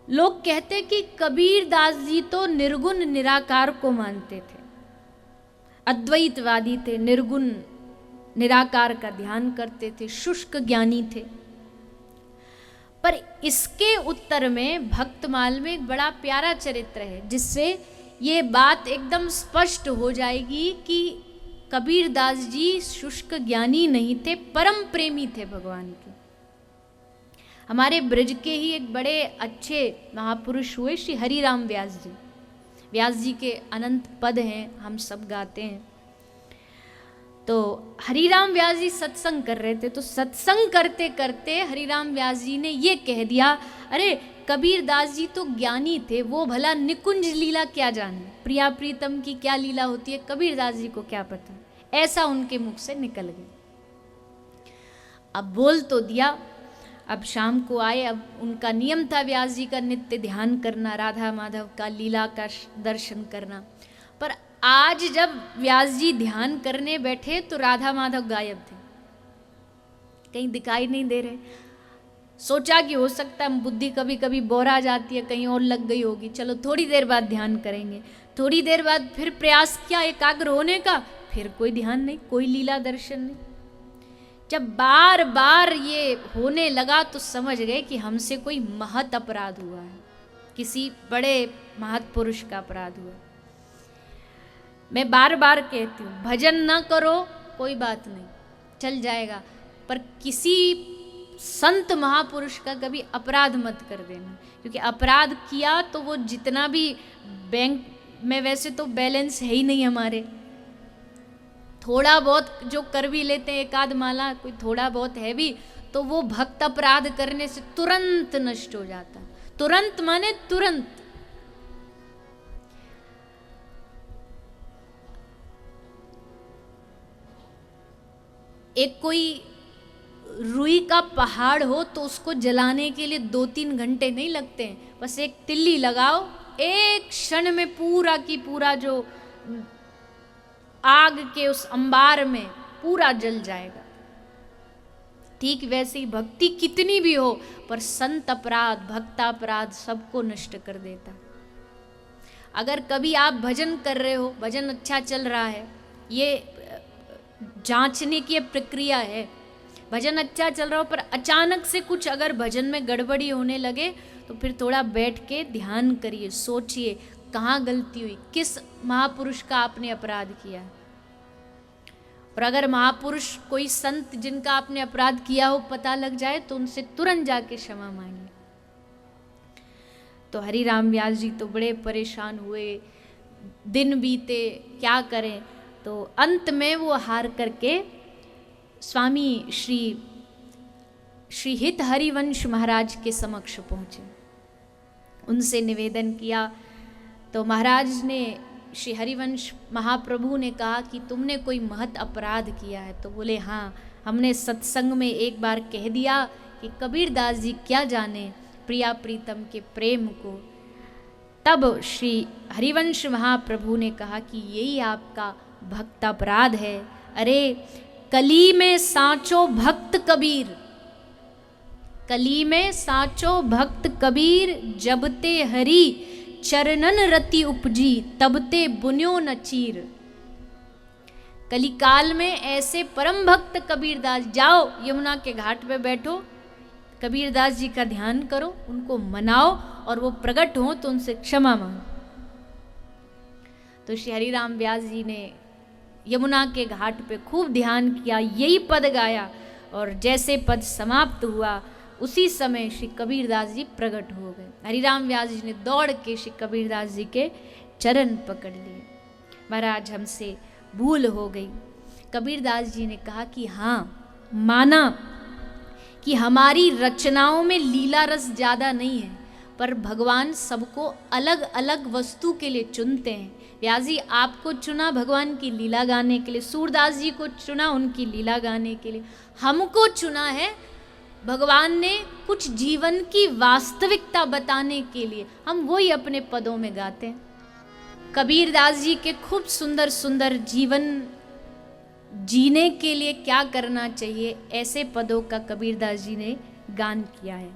लोग कहते कि कबीर दास जी तो निर्गुण निराकार को मानते थे, अद्वैतवादी थे, निर्गुण निराकार का ध्यान करते थे, शुष्क ज्ञानी थे। पर इसके उत्तर में भक्तमाल में एक बड़ा प्यारा चरित्र है, जिससे ये बात एकदम स्पष्ट हो जाएगी कि कबीर दास जी शुष्क ज्ञानी नहीं थे, परम प्रेमी थे भगवान के। हमारे ब्रज के ही एक बड़े अच्छे महापुरुष हुए श्री हरिराम व्यास जी। व्यास जी के अनंत पद हैं, हम सब गाते हैं। तो हरिराम व्यास जी सत्संग कर रहे थे, तो सत्संग करते करते हरिराम व्यास जी ने ये कह दिया, अरे कबीर दास जी तो ज्ञानी थे, वो भला निकुंज लीला क्या जाने, प्रिया प्रीतम की क्या लीला होती है कबीर दास जी को क्या पता। ऐसा उनके मुख से निकल गया। अब बोल तो दिया। अब शाम को आए, अब उनका नियम था व्यास जी का नित्य ध्यान करना, राधा माधव का लीला का दर्शन करना। पर आज जब व्यास जी ध्यान करने बैठे तो राधा माधव गायब थे, कहीं दिखाई नहीं दे रहे। सोचा कि हो सकता है बुद्धि कभी कभी बोरा जाती है, कहीं और लग गई होगी, चलो थोड़ी देर बाद ध्यान करेंगे। थोड़ी देर बाद फिर प्रयास किया एकाग्र होने का, फिर कोई ध्यान नहीं, कोई लीला दर्शन नहीं। जब बार बार ये होने लगा तो समझ गए कि हमसे कोई महत अपराध हुआ है, किसी बड़े महत्पुरुष का अपराध हुआ। मैं बार बार कहती हूँ, भजन ना करो कोई बात नहीं, चल जाएगा, पर किसी संत महापुरुष का कभी अपराध मत कर देना, क्योंकि अपराध किया तो वो जितना भी बैंक में, वैसे तो बैलेंस है ही नहीं हमारे, थोड़ा बहुत जो कर भी लेते हैं, एक आध माला कोई थोड़ा बहुत है भी, तो वो भक्त अपराध करने से तुरंत नष्ट हो जाता। तुरंत माने तुरंत। एक कोई रुई का पहाड़ हो तो उसको जलाने के लिए 2-3 घंटे नहीं लगते हैं, बस एक तिल्ली लगाओ, एक क्षण में पूरा की पूरा जो आग के उस अंबार में पूरा जल जाएगा। ठीक वैसे ही भक्ति कितनी भी हो, पर संत अपराध, भक्तापराध सबको नष्ट कर देता। अगर कभी आप भजन कर रहे हो, भजन अच्छा चल रहा है, ये जांचने की प्रक्रिया है, भजन अच्छा चल रहा हो, पर अचानक से कुछ अगर भजन में गड़बड़ी होने लगे तो फिर थोड़ा बैठ के ध्यान करिए, सोचिए कहाँ गलती हुई, किस महापुरुष का आपने अपराध किया। और अगर महापुरुष कोई संत जिनका आपने अपराध किया हो पता लग जाए तो उनसे तुरंत जाके क्षमा मांगिए। तो हरिराम व्यास जी तो बड़े परेशान हुए, दिन बीते, क्या करें। तो अंत में वो हार करके स्वामी श्री हित हरिवंश महाराज के समक्ष पहुँचे, उनसे निवेदन किया। तो महाराज ने, श्री हरिवंश महाप्रभु ने कहा कि तुमने कोई महत अपराध किया है। तो बोले हाँ, हमने सत्संग में एक बार कह दिया कि कबीर दास जी क्या जाने प्रिया प्रीतम के प्रेम को। तब श्री हरिवंश महाप्रभु ने कहा कि यही आपका भक्त अपराध है। अरे कली में साचो भक्त कबीर, कली में साचो भक्त कबीर, जबते हरि चरणन रति उपजी, तबते बुन्यो न चीर। कलिकाल में ऐसे परम भक्त कबीरदास, जाओ यमुना के घाट पे बैठो, कबीरदास जी का ध्यान करो, उनको मनाओ, और वो प्रकट हो तो उनसे क्षमा मांगो। तो श्री हरिराम व्यास जी ने यमुना के घाट पे खूब ध्यान किया, यही पद गाया, और जैसे पद समाप्त हुआ उसी समय श्री कबीरदास जी प्रकट हो गए। हरिराम व्यास जी ने दौड़ के श्री कबीरदास जी के चरण पकड़ लिए। महाराज हमसे भूल हो गई। कबीरदास जी ने कहा कि हाँ, माना कि हमारी रचनाओं में लीला रस ज़्यादा नहीं है, पर भगवान सबको अलग अलग वस्तु के लिए चुनते हैं। व्यास जी आपको चुना भगवान की लीला गाने के लिए, सूरदास जी को चुना उनकी लीला गाने के लिए, हमको चुना है भगवान ने कुछ जीवन की वास्तविकता बताने के लिए, हम वही अपने पदों में गाते हैं। कबीरदास जी के खूब सुंदर सुंदर जीवन जीने के लिए क्या करना चाहिए, ऐसे पदों का कबीरदास जी ने गान किया है।